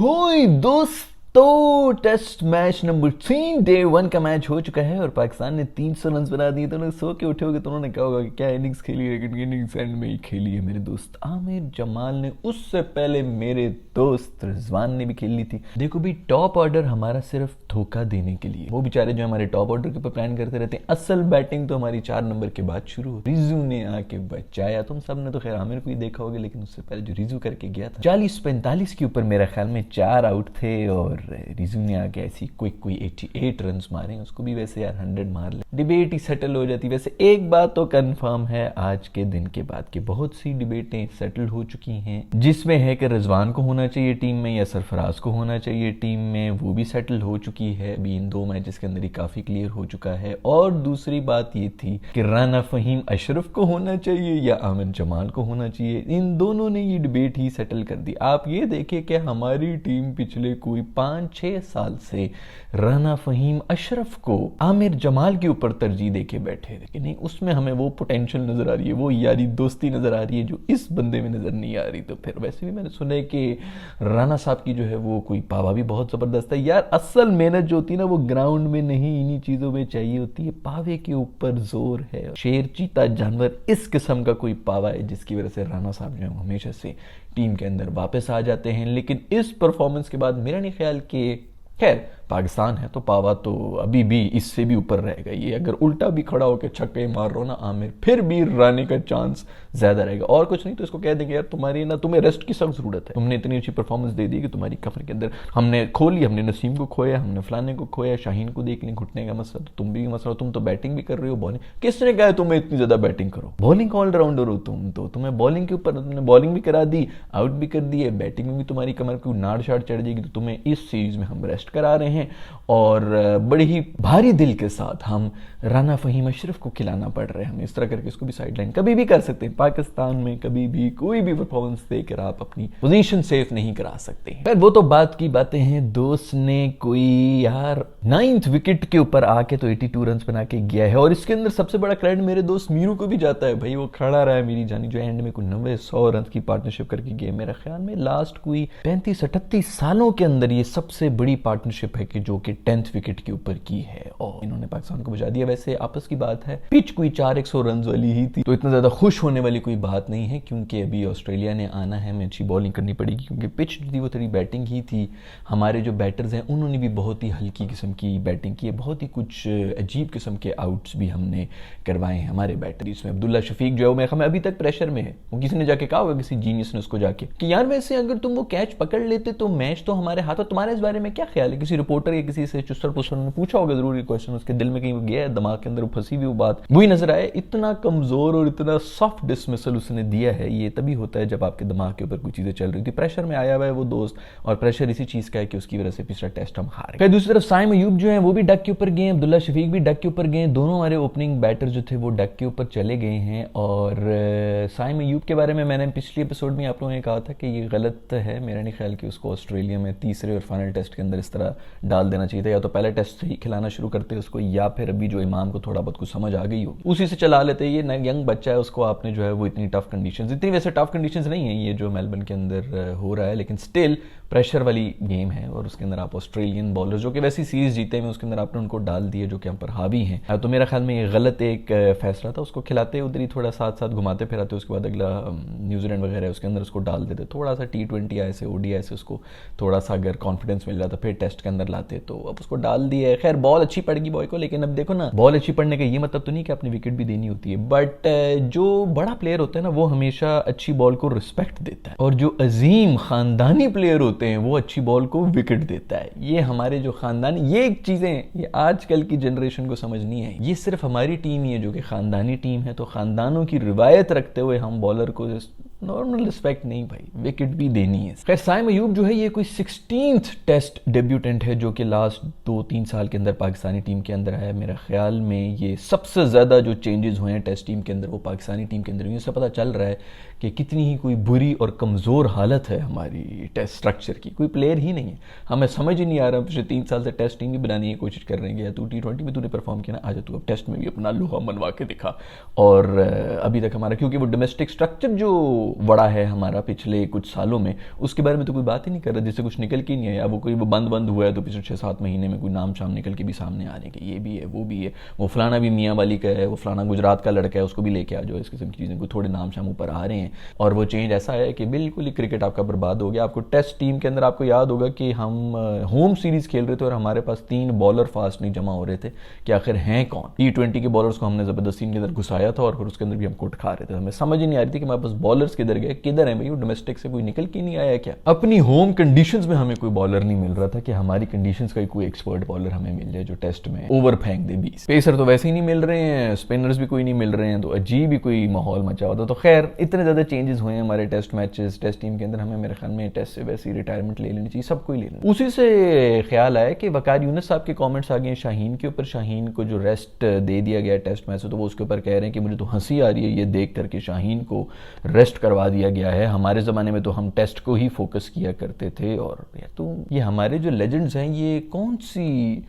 ओए दोस्तों, test match number 3 day 1 का मैच हो चुका है और पाकिस्तान ने 300 रन बना दिए। तो उन्होंने सो के उठे होगे तो उन्होंने कहा होगा कि क्या इनिंग्स खेली है, लेकिन इनिंग्स एंड में ही खेली है मेरे दोस्त आमिर जमाल ने। उससे पहले मेरे दोस्त रिजवान ने भी खेल ली थी। देखो भी, टॉप ऑर्डर हमारा सिर्फ धोखा देने के लिए, वो बेचारे जो हमारे टॉप ऑर्डर के ऊपर प्लान करते रहते हैं। असल बैटिंग तो हमारी 4 नंबर के बाद शुरू हो। रिजू ने आके बचाया। तुम सब ने तो खैर आमिर को ही देखा होगा, लेकिन उससे पहले जो रिजू करके गया था 40-45 के ऊपर मेरा ख्याल में 4 आउट थे और रिजू ने आके ऐसी कोई 88 रन मारे। उसको भी वैसे यार 100 मार ले, डिबेट ही सेटल हो जाती। वैसे एक बात तो कंफर्म है आज के दिन के बाद कि बहुत सी डिबेटें सेटल हो चुकी हैं, जिसमें है कि रिजवान को होना चाहिए टीम में या सरफराज को होना चाहिए टीम में, वो भी सेटल हो चुकी है। अभी इन 2 मैचेस के अंदर ही काफी क्लियर हो चुका है। और दूसरी बात ये थी कि राना फहीम अशरफ को होना चाहिए या आमिर जमाल को होना चाहिए। इन दोनों ने ये डिबेट ही सेटल कर दी। आप ये देखिए कि हमारी टीम पिछले कोई 5-6 साल से राना फहीम अशरफ को आमिर जमाल के ऊपर तरजीह देके बैठे थे कि नहीं, उसमें हमें वो पोटेंशियल नजर आ रही है, वो यारी दोस्ती नजर आ रही है जो इस बंदे में नजर नहीं आ रही। तो फिर वैसे भी मैंने सुना है कि राना साहब की जो है वो कोई पावा भी बहुत जबरदस्त है। यार असल मेहनत जो होती है ना, वो ग्राउंड में नहीं, इन्हीं चीजों में चाहिए होती है। पावे के ऊपर जोर है। शेर चीता जानवर इस किस्म का कोई पावा है जिसकी वजह से राना साहब जो है हमेशा से टीम के अंदर वापस आ जाते हैं। लेकिन इस परफॉर्मेंस के बाद मेरा नहीं ख्याल कि खैर पाकिस्तान है तो पावा तो अभी भी इससे भी ऊपर रहेगा। ये अगर उल्टा भी खड़ा होकर छक्के मार रहा हो ना आमिर, फिर भी राने का चांस ज्यादा रहेगा। और कुछ नहीं तो इसको कह देंगे यार तुम्हारी ना, तुम्हें रेस्ट की सख्त जरूरत है। तुमने इतनी अच्छी परफॉर्मेंस दे दी कि तुम्हारी कमर के अंदर हमने खो ली, हमने नसीम को खोया, हमने फलाने को खोया, शाहीन को देख लिया, घुटने का मसला तो तुम भी मसला, तुम तो बैटिंग भी कर रहे हो, बॉलिंग किसने कहा है तुम्हें इतनी ज्यादा बैटिंग करो? बॉलिंग ऑलराउंडर हो तुम, तो तुम्हें बॉलिंग के ऊपर तुमने बॉलिंग भी करा दी, आउट भी कर दिए, बैटिंग में भी तुम्हारी कमर को नाड़ शाड़ चढ़ जाएगी। तो तुम्हें इस सीरीज में हम रेस्ट करा रहे हैं और बड़े ही भारी दिल के साथ हम राना फहीम अशरफ को खिलाना पड़ रहा है। हम इस तरह करके इसको भी साइडलाइन कभी भी कर सकते हैं। पाकिस्तान में कभी भी कोई भी परफॉर्मेंस देकर आप अपनी पोजीशन सेफ नहीं करा सकते। पर वो तो बात की बातें हैं। दोस्त ने कोई यार 9th विकेट के ऊपर आके तो 82 रन बना के गया है और इसके अंदर सबसे बड़ा क्रेडिट मेरे दोस्त मीरू को भी जाता है। भाई वो खड़ा रहा है मेरी जानी, जो एंड में कोई 90-100 रन की पार्टनरशिप करके गया। मेरा ख्याल में लास्ट कोई 35-38 सालों के अंदर ये सबसे बड़ी पार्टनरशिप है कि जो कि 10th विकेट के ऊपर की है और इन्होंने पाकिस्तान को बचा दिया। वैसे आपस की बात है, पिच कोई 4-100 रन वाली ही थी, तो इतना ज्यादा खुश होने वाली कोई बात नहीं है क्योंकि अभी ऑस्ट्रेलिया ने आना है, हमें अच्छी बॉलिंग करनी पड़ेगी क्योंकि पिच थी वो थोड़ी बैटिंग ही थी। हमारे जो बैटर्स हैं उन्होंने भी बहुत ही हल्की किस्म की बैटिंग की है, बहुत ही कुछ अजीब किस्म के आउट्स भी हमने करवाए हैं हमारे बैटर। इसमें अब्दुल्ला शफीक जो है हमें अभी तक प्रेशर में है। वो किसी ने जाके कहा होगा, किसी जीनियस ने उसको जाके कि यार वैसे अगर तुम वो कैच पकड़ लेते तो मैच तो हमारे हाथ। तुम्हारे इस बारे में क्या ख्याल है? किसी रिपोर्टर या किसी से चुस्तर पुस्तर ने पूछा होगा जरूर ये क्वेश्चन, उसके दिल में कहीं गया है, दिमाग के अंदर फंसी हुई वो बात वही नजर आए। इतना कमजोर और इतना सॉफ्ट डिसमिसल उसने दिया है। ये तभी होता है जब आपके दिमाग के ऊपर कोई चीजें चल रही थी। प्रेशर में आया हुआ है वो दोस्त और प्रेशर इसी चीज का है कि उसकी वजह से पिछला टेस्ट हम हारे। फिर दूसरी तरफ साइम अयूब जो है वो भी डक के ऊपर गए, अब्दुल्ला शफीक भी डक के ऊपर गए। दोनों हमारे ओपनिंग बैटर जो थे वो डक के ऊपर चले गए हैं। और साइम अयूब के बारे में मैंने पिछले एपिसोड में आप लोगों ने कहा था कि ये गलत है। मेरा नहीं ख्याल कि उसको ऑस्ट्रेलिया में तीसरे और फाइनल टेस्ट के अंदर इस तरह डाल देना चाहिए था। या तो पहले टेस्ट से ही खिलाना शुरू करते उसको, या फिर अभी जो इमाम को थोड़ा बहुत कुछ समझ आ गई हो उसी से चला लेते। ये यंग बच्चा है, उसको आपने जो है वो इतनी टफ कंडीशंस, इतनी वैसे टफ कंडीशंस नहीं है ये जो मेलबर्न के अंदर हो रहा है, लेकिन स्टिल प्रेशर वाली गेम है और उसके अंदर आप ऑस्ट्रेलियन बॉलर जो कि वैसी सीरीज जीते हैं उसके अंदर आपने उनको डाल दिए जो कि हम पर हावी हैं। तो मेरा ख्याल में ये गलत एक फैसला था। उसको खिलाते उधर ही थोड़ा साथ साथ घुमाते फिराते, उसके बाद अगला न्यूजीलैंड वगैरह है उसके अंदर उसको डाल देते, थोड़ा सा T20 ऐसे ODI से उसको थोड़ा सा अगर कॉन्फिडेंस मिल जाता फिर टेस्ट के अंदर लाते। तो अब उसको डाल दिया। खैर बॉल अच्छी पड़ेगी बॉय को, लेकिन अब देखो ना, बॉल अच्छी पड़ने का ये मतलब तो नहीं कि अपनी विकेट भी देनी होती है। बट जो बड़ा प्लेयर होता है ना वो हमेशा अच्छी बॉल को रिस्पेक्ट देता है और जो अजीम खानदानी प्लेयर होते हैं वो अच्छी बॉल को विकेट देता है। ये हमारे जो खानदानी, ये एक चीजें ये आजकल की जनरेशन को समझ नहीं है। ये सिर्फ हमारी टीम ही है जो कि खानदानी टीम है, तो खानदानों की रिवायत रखते हुए हम बॉलर को नॉर्मल रिस्पेक्ट नहीं भाई, विकेट भी देनी है। खैर साइम अयूब जो है ये कोई 16th टेस्ट डेब्यूटेंट है जो कि लास्ट 2-3 साल के अंदर पाकिस्तानी टीम के अंदर आया। मेरा ख्याल में ये सबसे ज्यादा जो चेंजेस हुए हैं टेस्ट टीम के अंदर वो पाकिस्तानी टीम के अंदर हुए। इससे पता चल रहा है कि कितनी ही कोई बुरी और कमज़ोर हालत है हमारी टेस्ट स्ट्रक्चर की। कोई प्लेयर ही नहीं है, हमें समझ ही नहीं आ रहा। पिछले 3 साल से टेस्ट टीम भी बनाने की कोशिश कर रहे हैं कि तू T20 में तूने परफॉर्म किया ना, आजा तू अब टेस्ट में भी अपना लोहा मनवा के दिखा। और अभी तक हमारा, क्योंकि वो डोमेस्टिक स्ट्रक्चर जो बड़ा है हमारा पिछले कुछ सालों में, उसके बारे में तो कोई बात ही नहीं कर रहा, जिससे कुछ निकल के नहीं आया। वो कोई वो बंद हुआ है तो पिछले 6-7 महीने में कोई नाम शाम निकल के भी सामने आ रहे हैं कि ये भी है, वो भी है, वो फलाना भी मियाँ वाली का है, वो फलाना गुजरात का लड़का है, उसको भी लेके आ जाओ। इस किस्म की चीज़ें को थोड़े नाम शाम ऊपर आ रहे हैं। और वो चेंज ऐसा है कि बिल्कुल ही क्रिकेट आपका बर्बाद हो गया। आपको टेस्ट टीम के अंदर आपको याद होगा कि हम होम सीरीज खेल रहे थे और हमारे पास 3 बॉलर फास्ट नहीं जमा हो रहे थे कि आखिर हैं कौन। T20 के बॉलर्स को हमने जबरदस्ती के अंदर घुसाया था और फिर उसके अंदर भी हम कुट खा रहे थे। हमें समझ ही नहीं आ रही थी कि हमारे पास बॉलर्स किधर गए, किधर हैं भाई, वो डोमेस्टिक से कोई निकल के नहीं आया क्या। अपनी होम कंडीशंस में हमें कोई बॉलर नहीं मिल रहा था कि हमारी कंडीशंस का कोई एक्सपर्ट बॉलर हमें मिल जाए जो टेस्ट में ओवर फेंक दे 20। पेसर तो वैसे ही नहीं मिल रहे हैं, स्पिनर्स भी कोई नहीं मिल रहे हैं, तो अजीब ही कोई माहौल मचा हुआ था। तो खैर इतने ज़्यादा चेंजेस हुए हैं हमारे टेस्ट मैचेस, टेस्ट टीम के अंदर। हमें मेरे ख्याल में टेस्ट से वैसी रिटायरमेंट ले लेनी चाहिए, सबको ही ले लेना। उसी से ख्याल आया कि वकार यूनुस साहब के कमेंट्स आ गए शाहीन के ऊपर। शाहीन को जो रेस्ट दे दिया गया टेस्ट मैच से, तो वो उसके ऊपर कह रहे हैं कि मुझे तो हंसी आ रही है ये देख करके शाहीन को रेस्ट करवा दिया गया है। हमारे ज़माने में तो हम टेस्ट को ही फोकस किया करते थे। और यार तो ये हमारे जो लेजेंड्स हैं ये कौन सी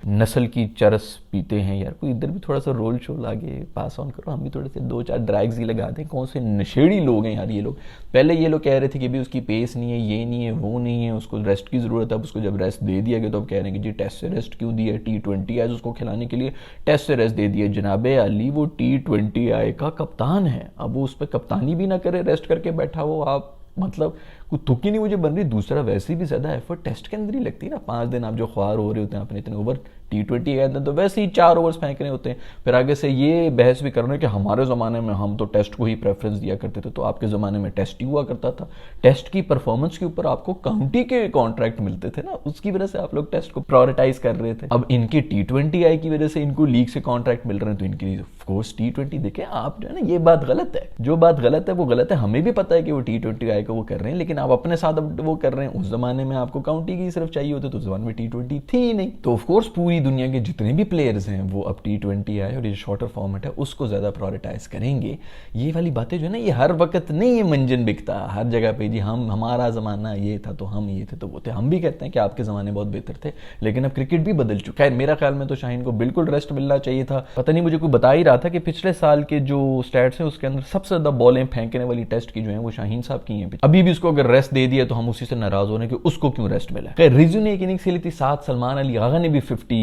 नस्ल की चरस पीते हैं यार। कोई इधर भी थोड़ा सा रोल शो लागे, पास ऑन करो, हम भी थोड़े से 2-4 ड्रैग्स ही लगा दें। कौन से नशेड़ी लोग हैं यार ये लोग। पहले ये लोग कह रहे थे कि भी उसकी पेस नहीं है, ये नहीं है, वो नहीं है, उसको रेस्ट की ज़रूरत है। अब उसको जब रेस्ट दे दिया गया तो अब कह रहे हैं कि जी टेस्ट से रेस्ट क्यों दिया, T20 आज उसको खिलाने के लिए टेस्ट से रेस्ट दे दिया। जनाबे अली वो T20 आई का कप्तान है, अब वो उस पर कप्तानी भी ना करे, रेस्ट करके बैठा हो आप, मतलब कोई तुक ही नहीं मुझे बन रही। दूसरा वैसे भी ज़्यादा एफर्ट टेस्ट के अंदर ही लगती है ना। 5 दिन आप जो ख्वार हो रहे होते हैं अपने इतने ओवर, T20 के अंदर तो वैसे ही 4 ओवर्स फेंक रहे होते हैं। फिर आगे से ये बहस भी कर रहे हैं कि हमारे ज़माने में हम तो टेस्ट को ही प्रेफरेंस दिया करते थे, तो आपके ज़माने में टेस्ट ही हुआ करता था। टेस्ट की परफॉर्मेंस के ऊपर आपको काउंटी के कॉन्ट्रैक्ट मिलते थे ना, उसकी वजह से आप लोग टेस्ट को प्रायोरिटाइज कर रहे थे। अब इनके T20 आई की वजह से इनको लीग से कॉन्ट्रैक्ट मिल रहे हैं, तो इनके लिए ऑफकोर्स T20 देखें आप जो है ना। ये बात गलत है, जो बात गलत है वो गलत है। हमें भी पता है कि वो T20 आई को वो कर रहे हैं, लेकिन आप अपने साथ अब वो कर रहे हैं। उस जमाने में आपको काउंटी की सिर्फ चाहिए होते, तो उस जमाने में T20 थी ही नहीं। तो ऑफकोर्स पूरी दुनिया के जितने भी प्लेयर्स हैं वो अब T20 आए और ये शॉर्टर फॉर्मेट है उसको ज़्यादा प्रायोरिटाइज करेंगे। ये वाली बातें जो है ना, ये हर वक्त नहीं ये मंजन बिकता हर जगह पे जी। हमारा ज़माना ये था तो हम ये थे तो वो थे। हम भी कहते हैं कि आपके ज़माने बहुत बेहतर थे, लेकिन अब क्रिकेट भी बदल चुका है। मेरा ख्याल में तो शाहीन को बिल्कुल रेस्ट मिलना चाहिए था। पता नहीं, मुझे कोई बता ही रहा था कि पिछले साल के जो स्टैट्स हैं उसके अंदर सबसे ज़्यादा बॉलें फेंकने वाली टेस्ट की जो है वो शाहीन साहब की हैं। अभी भी उसको अगर रेस्ट दे दिया तो हम उसी से नाराज़ हो रहे हैं कि उसको क्यों रेस्ट मिला। खैर रिजू ने एक इनिंग्स खेली थी, साथ सलमान अली आगा ने भी 50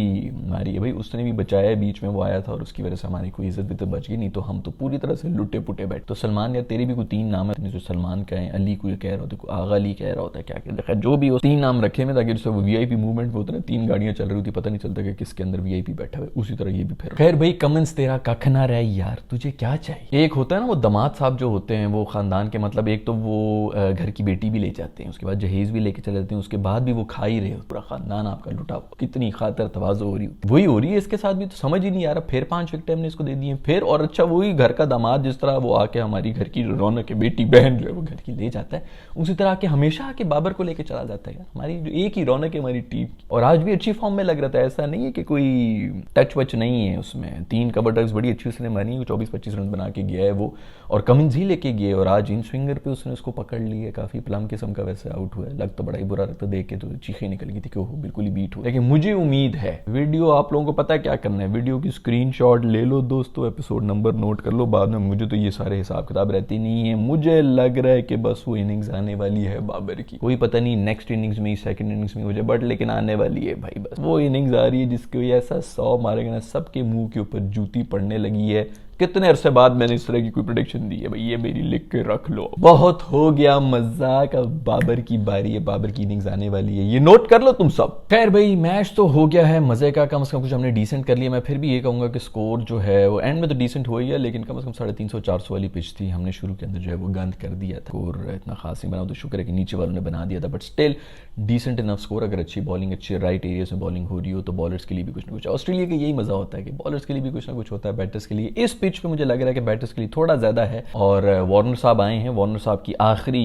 मारी है भाई, उसने भी बचाया। बीच में वो आया था और उसकी वजह से हमारी कोई इज्जत भी तो बच गई, नहीं तो हम तो पूरी तरह से लुटे पुटे बैठे। तो सलमान यार तेरे भी कोई 3 नाम है जो सलमान का है, अली कोई कह रहा होता है, आगा अली कह रहा होता है, क्या कहता है, जो भी हो 3 नाम रखे में, ताकि जैसे वो VIP मूवमेंट में होता है ना, 3 गाड़ियां चल रही होती, पता नहीं चलता कि किसके अंदर VIP बैठा है, उसी तरह ये भी फिर। खैर भाई कमेंट्स तेरा कख ना रहे यार, तुझे क्या चाहिए। एक होता है ना वो दामाद साहब जो होते हैं वो खानदान के, मतलब एक तो वो घर की बेटी भी ले जाते हैं, उसके बाद जहेज भी लेके चले जाते हैं, उसके बाद भी वो खा ही रहे हो, पूरा खानदान आपका लुटा। कितनी खातर तवाज़ो हो रही, वही हो रही है इसके साथ भी। तो समझ ही नहीं आ रहा, फिर 5 विकेट हमने इसको दे दिए फिर। और अच्छा वही घर का दामाद जिस तरह वो आके हमारी घर की रौनक है, बेटी बहन जो है वो घर की ले जाता है, उसी तरह आके हमेशा आके बाबर को लेके चला जाता है यार। हमारी जो एक ही रौनक है हमारी टीम, और आज भी अच्छी फॉर्म में लग रहा था। ऐसा नहीं है कि कोई टच वच नहीं है उसमें। 3 कवर ड्राइव्स बड़ी अच्छी उसने मारी, 24-25 रन बना के गया है वो, और कमिंस ही लेके गए। और आज इन स्विंगर पे उसने उसको पकड़ लिया, काफी प्लम किस्म का वैसे आउट हुआ है। लग तो बड़ा ही बुरा लगता देख के, तो चीखें निकल गई थी कि वो बिल्कुल ही बीट हुआ। लेकिन मुझे उम्मीद है वीडियो आप लोगों को पता क्या करना है, वीडियो की स्क्रीनशॉट ले लो दोस्तों, एपिसोड नंबर नोट कर लो बाद में। मुझे तो ये सारे हिसाब किताब रहती नहीं है। मुझे लग रहा है कि बस वो इनिंग्स आने वाली है बाबर की, कोई पता नहीं नेक्स्ट इनिंग्स में, सेकंड इनिंग्स में हो जाए, बट लेकिन आने वाली है भाई। बस वो इनिंग्स आ रही है जिसको ऐसा 100 मारेगा ना, सबके मुंह के ऊपर जूती पड़ने लगी है। कितने अरसे बाद मैंने इस तरह की कोई प्रेडिक्शन दी है भाई, ये मेरी लिख के रख लो। बहुत हो गया मजाक, अब बाबर की बारी है, बाबर की इनिंग्स आने वाली है, ये नोट कर लो तुम सब। खैर भाई मैच तो हो गया है मजे का, कम से कम कुछ हमने डिसेंट कर लिया। मैं फिर भी ये कहूंगा कि स्कोर जो है वो एंड में तो डिसेंट हो ही है, लेकिन कम से कम 350-400 वाली पिच थी। हमने शुरू के अंदर जो है वो गंद कर दिया था, और इतना खास नहीं बना, तो शुक्र है कि नीचे वालों ने बना दिया था, but still decent enough score. अगर अच्छी बॉलिंग, अच्छे राइट एरियाज में बॉलिंग हो रही हो तो बॉलर्स के लिए भी कुछ ना कुछ, ऑस्ट्रेलिया का यही मजा होता है कि बॉलर्स के लिए भी कुछ ना कुछ होता है, बैटर्स के लिए। इस पिच पे मुझे लग रहा है कि बैटर्स के लिए थोड़ा ज़्यादा है। और वार्नर साहब आए हैं, वार्नर साहब की आखिरी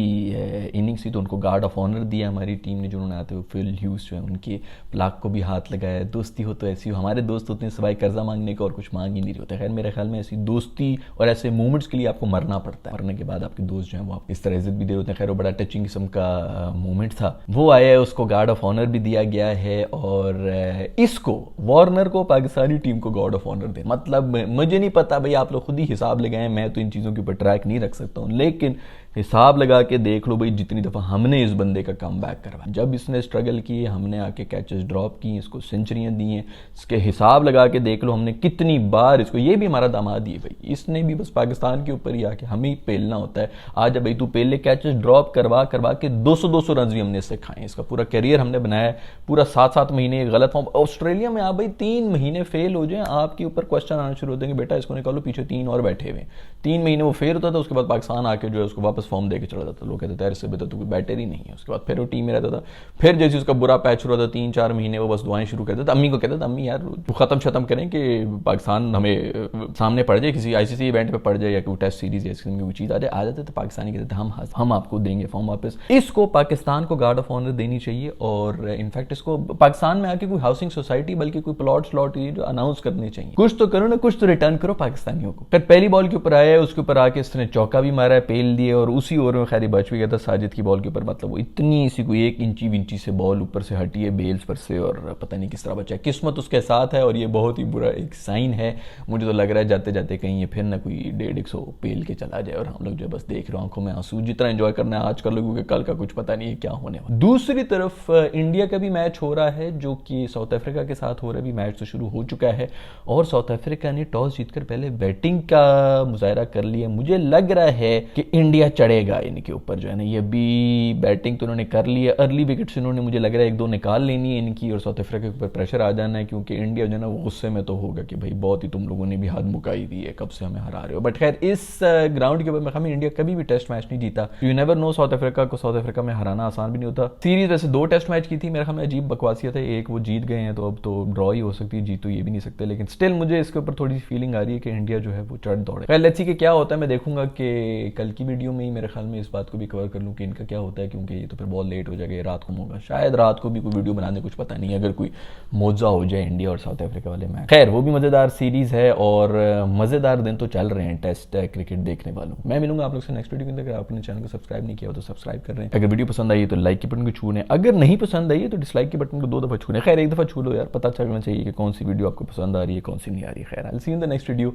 इनिंग्स थी तो उनको गार्ड ऑफ ऑनर दिया हमारी टीम ने, जिन्होंने आते हुए फिल ह्यूज जो है उनके प्लाक को भी हाथ लगाया। दोस्ती हो तो ऐसी हो, हमारे दोस्त होते हैं सिवाय कर्जा मांगने का और कुछ मांग ही नहीं होता। खैर मेरे ख्याल में ऐसी दोस्ती और ऐसे मोमेंट्स के लिए आपको मरना पड़ता है, मरने के बाद आपके दोस्त जो है वो आप इस तरह इज्जत भी दे होते हैं। खैर वो बड़ा टचिंग किस्म का मोमेंट था, वो आया, उसको गार्ड ऑफ ऑनर भी दिया गया है। और इसको वार्नर को पाकिस्तानी टीम को गार्ड ऑफ ऑनर दे, मतलब मुझे नहीं पता भाई, आप लोग खुद ही हिसाब लगाएं, मैं तो इन चीज़ों के ऊपर ट्रैक नहीं रख सकता हूँ, लेकिन हिसाब लगा के देख लो भाई, जितनी दफ़ा हमने इस बंदे का कम बैक करवाया, जब इसने स्ट्रगल किए हमने आके कैचेस ड्रॉप किए, इसको सेंचुरियाँ दी हैं, इसके हिसाब लगा के देख लो हमने कितनी बार इसको, ये भी हमारा दामाद ही है भाई, इसने भी बस पाकिस्तान के ऊपर ही आके हमें ही पेलना होता है। आज भाई तू पेले, कैचेस ड्रॉप करवा करवा के 200 रन भी हमने इससे खाए, इसका पूरा करियर हमने बनाया, पूरा 7-7 महीने गलत फॉर्म। ऑस्ट्रेलिया में आप भाई 3 महीने फेल हो जाए, आपके ऊपर क्वेश्चन आना शुरू हो देंगे, बेटा इसको निकालो, पीछे 3 और बैठे हुए। 3 महीने वो फेल होता था, उसके बाद पाकिस्तान आके जो है उसको वापस फॉर्म देके चला जाता, लोग कहते थे इससे बेहतर तो कोई बैटर ही नहीं है। उसके बाद फिर वो टीम में रहता था, फिर जैसे उसका बुरा पैच शुरू होता, 3-4 महीने वो बस दुआएं शुरू करता था, अम्मी को कहता था अम्मी यार खत्म करें कि पाकिस्तान हमें सामने पड़ जाए, किसी आईसीसी इवेंट पे पड़ जाए या कोई टेस्ट सीरीज या कोई चीज आ जाते थे, पाकिस्तानी कहते थे हम आपको देंगे फॉर्म वापस। इसको पाकिस्तान को गार्ड ऑफ ऑनर देनी चाहिए और इनफैक्ट इसको पाकिस्तान में आके कोई हाउसिंग सोसाइटी बल्कि कोई प्लॉट स्लॉट ये जो अनाउंस करने चाहिए, कुछ तो करो ना, कुछ तो रिटर्न करो पाकिस्तानियों को। फिर पहली बॉल के ऊपर आया है, उसके ऊपर आके इसने चौका भी मारा है, पेल दिए, और उसी ओवर में खैरी बच भी गया था साजिद की बॉल के ऊपर, मतलब वो इतनी सी कोई 1 इंची विंची से बॉल ऊपर से हटी है बेल्स पर से, और पता नहीं किस तरह बचा। किस्मत उसके साथ है और ये बहुत ही बुरा एक साइन है। मुझे तो लग रहा है जाते जाते कहीं ये फिर ना कोई 150 पेल के चला जाए और हम लोग जो बस देख रहे हो आंखों में आंसू। जितना एंजॉय करना है आज कर लोगों के, कल का कुछ पता नहीं है क्या होने वाला। दूसरी तरफ इंडिया का भी मैच हो रहा है जो कि साउथ अफ्रीका के साथ हो रहा है। अभी मैच तो शुरू हो चुका है और साउथ अफ्रीका ने टॉस जीतकर पहले बैटिंग का मुजाहरा कर लिया। मुझे लग रहा है कि इंडिया चढ़ेगा इनके ऊपर जो है ना, ये भी बैटिंग तो उन्होंने कर ली है, अर्ली विकेट्स इन्होंने मुझे लग रहा है 1-2 निकाल लेनी है इनकी और साउथ अफ्रीका के ऊपर प्रेशर आ जाना है, क्योंकि इंडिया जो है ना वो गुस्से में तो होगा कि भाई बहुत ही तुम लोगों ने भी हाथ मुकाई दी है, कब से हमें हरा रहे हो। बट खैर इस ग्राउंड के ऊपर हमें इंडिया कभी भी टेस्ट मैच नहीं जीता, you never know, south Africa को साउथ अफ्रीका में हराना आसान भी नहीं होता। सीरीज वैसे 2 टेस्ट मैच की थी, मेरे ख्याल में अजीब बकवासियत है, एक वो जीत गए हैं तो अब तो ड्रॉ ही हो सकती है, जीत तो ये भी नहीं सकते, लेकिन स्टिल मुझे इसके ऊपर थोड़ी सी फीलिंग आ रही है कि इंडिया जो है वो चढ़ दौड़े। खैर लेट्स सी कि क्या होता है, मैं देखूंगा कि कल की वीडियो में ही मेरे ख्याल में इस बात को भी कवर कर लूँ कि इनका क्या होता है, क्योंकि ये तो फिर बहुत लेट हो जाएगा, रात को होगा, शायद रात को भी कोई वीडियो बनाने कुछ पता नहीं, अगर कोई मौजा हो जाए इंडिया और साउथ अफ्रीका वाले मैच। खैर वो भी मजेदार सीरीज है और मजेदार दिन तो चल रहे हैं टेस्ट क्रिकेट देखने वालों। मैं मिलूंगा आप लोग से नेक्स्ट वीडियो के अंदर। अगर आपने चैनल को सब्सक्राइब नहीं किया हो तो सब्सक्राइब कर रहे हैं, अगर वीडियो पसंद आई है तो लाइक के बटन को छू लें, अगर नहीं पसंद आई है तो डिसलाइक के बटन को 2 दफा छू लें। खैर 1 दफा छू लो यार, पता चलना चाहिए कि कौन सी वीडियो आपको पसंद आ रही है कौन सी नहीं आ रही है। खैर I will see you in the next video.